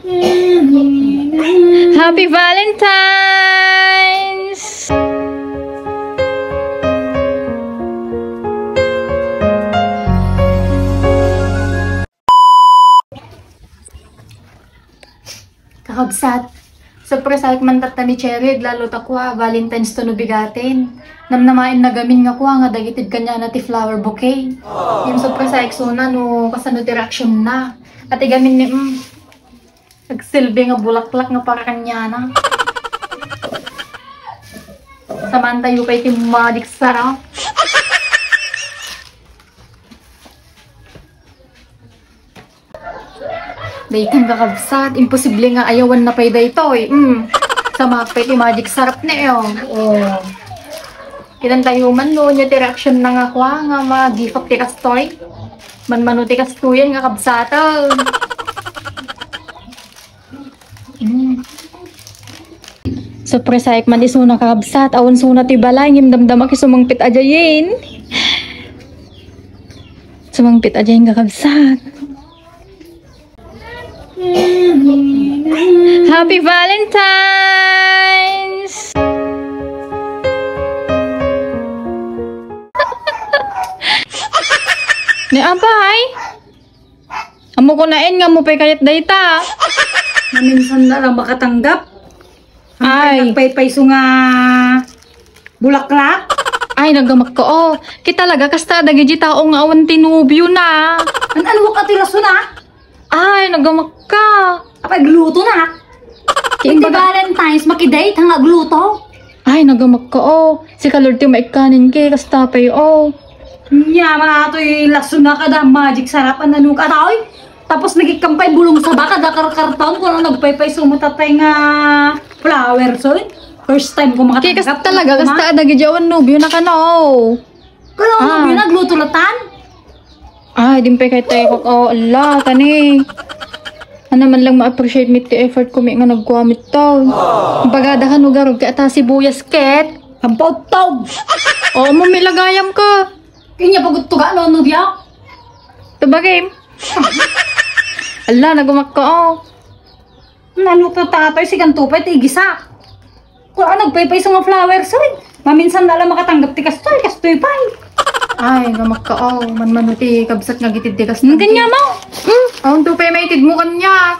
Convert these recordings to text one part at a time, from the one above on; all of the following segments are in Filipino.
Happy Valentine's! Kakabsat, surprise ay man tata ni Cherry, lalo takwa, Valentine's to nubigatin. Namnamain na gamin nga kwa, nga dagitid kanya na ti flower bouquet. Yung surprise ay suna, no, kasano ti reaction na. At igamin ni, nagsilbi nga bulaklak nga para kanya na. Samantayo kay ti madik sarap. Daytang kakabsat, imposible nga ayawan na pay dayto eh. Sama pay ti magic sarap na eh. Oh. Kitan tayo man no, niya direction na nga kwa nga mag-gifak ti kastoy. Man ti kastoyan nga kabsata. Surprise ayek man isuna kakabsat, awan suna ti balay, ngim damdama ki sumangpit ajayin. Sumangpit ajayin kakabsat. Happy Valentine's! Ni abay? Amo ko nain nga mo pay kayat dayta. Maminsan na lang makatanggap. Ay, Nagpaypayso nga bulaklak. ay nagamak ko. Oh, kita talaga kasta dagi tao nga awan tinubyo na. Ano ka tilaso na? Ay, nagamak ka. Apay gluto na. Hindi Valentine's makidate hang agluto. Ay, nagamak ko. Oh, si Kalord ti maikanin kay kasta pay oh. Nya atoy laso na kada magic sarapan nanu ka taoy. Tapos nagikampay bulong sa baka da karkarton ko na nagpaypay sumatatay nga flower so. First time ko Kay makatanggap. kasta talaga kasta dagi jawan nubyo na ka no. Kalo mo binagluto latan. Ay, din pa kay tayo ko. Oh, ala, kani. Ano man lang ma-appreciate me ti effort ko may nga nagkuamit to. Bagada ka nugarog ka ata sibuyas ket. Ampaw tog. Oo, mo may lagayam ka. Kanya pagod tuga no nubya. Tabagay. Ala, nagumak ka oh. Naluto tatoy si kantupay ti igisa. Kung nagpaypay sa mga flowers oy. Maminsan na lang makatanggap ti kastoy pay. Ay, gamak ka oh. Man ti kabsat nga gitid ti kas. Kanya mo. Ang tupay may itid mo kanya.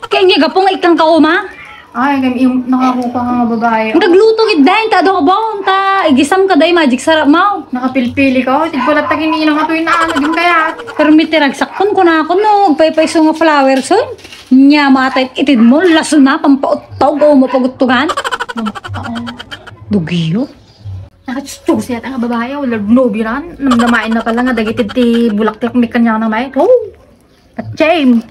Kanya gapong ikang kauma. Ay, kami yung nakakuha nga babae. Nagluto gid dahin ta do ba ta igisam ka day magic sarap mo. Nakapilpili ka. Oh, tigpulat ta kinilang atoy na ano din kaya. Pero mi tiragsakon ko na ako no paypay sa nga flowers oy. Nya matay itid mo laso na pampautaw o mapagutugan. Dugiyo. Nakatsusi at ang babae, wala nubiran. Namnamain na pala nga dagitid ti bulak ti may kanya na may. Oh! At James!